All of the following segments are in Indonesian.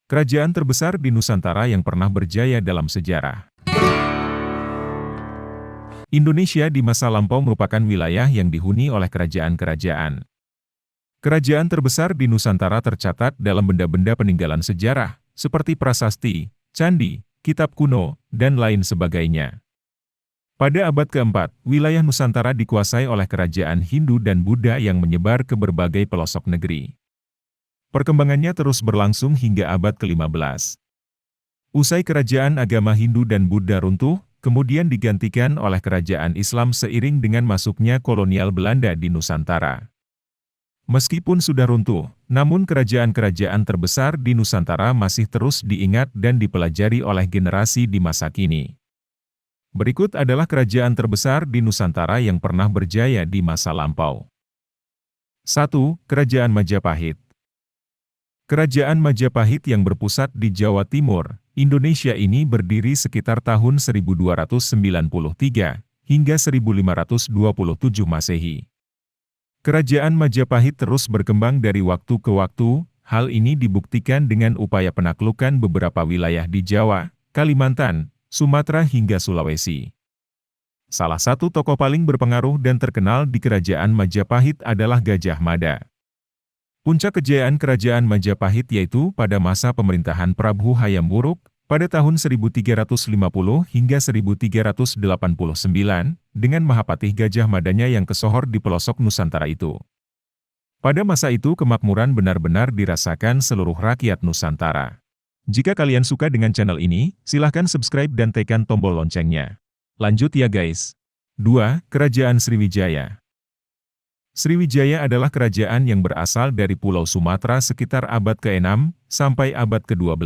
Kerajaan terbesar di Nusantara yang pernah berjaya dalam sejarah. Indonesia di masa lampau merupakan wilayah yang dihuni oleh kerajaan-kerajaan. Kerajaan terbesar di Nusantara tercatat dalam benda-benda peninggalan sejarah, seperti prasasti, candi, kitab kuno, dan lain sebagainya. Pada abad keempat, wilayah Nusantara dikuasai oleh kerajaan Hindu dan Buddha yang menyebar ke berbagai pelosok negeri. Perkembangannya terus berlangsung hingga abad ke-15. Usai kerajaan agama Hindu dan Buddha runtuh, kemudian digantikan oleh kerajaan Islam seiring dengan masuknya kolonial Belanda di Nusantara. Meskipun sudah runtuh, namun kerajaan-kerajaan terbesar di Nusantara masih terus diingat dan dipelajari oleh generasi di masa kini. Berikut adalah kerajaan terbesar di Nusantara yang pernah berjaya di masa lampau. 1. Kerajaan Majapahit. Kerajaan Majapahit yang berpusat di Jawa Timur, Indonesia ini berdiri sekitar tahun 1293 hingga 1527 Masehi. Kerajaan Majapahit terus berkembang dari waktu ke waktu, hal ini dibuktikan dengan upaya penaklukan beberapa wilayah di Jawa, Kalimantan, Sumatera hingga Sulawesi. Salah satu tokoh paling berpengaruh dan terkenal di Kerajaan Majapahit adalah Gajah Mada. Puncak kejayaan Kerajaan Majapahit yaitu pada masa pemerintahan Prabu Hayam Wuruk, pada tahun 1350 hingga 1389, dengan Mahapatih Gajah Madanya yang kesohor di pelosok Nusantara itu. Pada masa itu kemakmuran benar-benar dirasakan seluruh rakyat Nusantara. Jika kalian suka dengan channel ini, silahkan subscribe dan tekan tombol loncengnya. Lanjut ya guys. 2. Kerajaan Sriwijaya. Sriwijaya adalah kerajaan yang berasal dari Pulau Sumatera sekitar abad ke-6 sampai abad ke-12.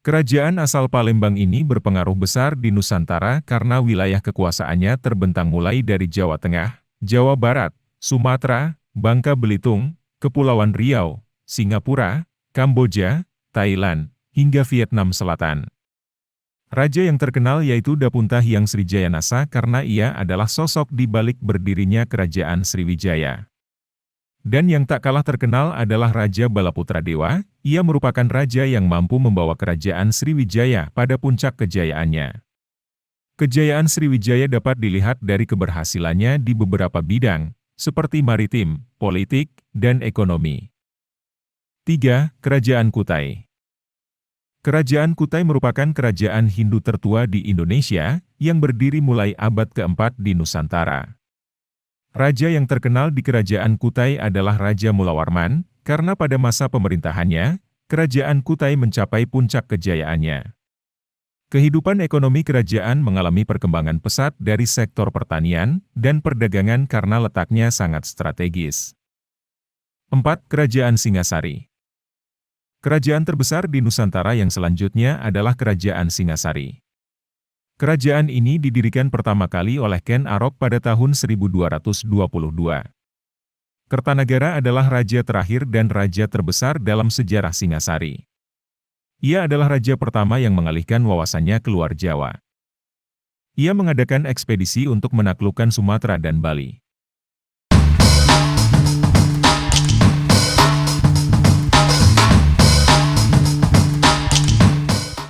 Kerajaan asal Palembang ini berpengaruh besar di Nusantara karena wilayah kekuasaannya terbentang mulai dari Jawa Tengah, Jawa Barat, Sumatera, Bangka Belitung, Kepulauan Riau, Singapura, Kamboja, Thailand, hingga Vietnam Selatan. Raja yang terkenal yaitu Dapunta Hyang Srijayanasa karena ia adalah sosok di balik berdirinya Kerajaan Sriwijaya. Dan yang tak kalah terkenal adalah Raja Balaputra Dewa, ia merupakan raja yang mampu membawa Kerajaan Sriwijaya pada puncak kejayaannya. Kejayaan Sriwijaya dapat dilihat dari keberhasilannya di beberapa bidang, seperti maritim, politik, dan ekonomi. 3. Kerajaan Kutai. Kerajaan Kutai merupakan kerajaan Hindu tertua di Indonesia, yang berdiri mulai abad keempat di Nusantara. Raja yang terkenal di Kerajaan Kutai adalah Raja Mulawarman, karena pada masa pemerintahannya, Kerajaan Kutai mencapai puncak kejayaannya. Kehidupan ekonomi kerajaan mengalami perkembangan pesat dari sektor pertanian dan perdagangan karena letaknya sangat strategis. 4. Kerajaan Singasari. Kerajaan terbesar di Nusantara yang selanjutnya adalah Kerajaan Singasari. Kerajaan ini didirikan pertama kali oleh Ken Arok pada tahun 1222. Kertanagara adalah raja terakhir dan raja terbesar dalam sejarah Singasari. Ia adalah raja pertama yang mengalihkan wawasannya keluar Jawa. Ia mengadakan ekspedisi untuk menaklukkan Sumatera dan Bali.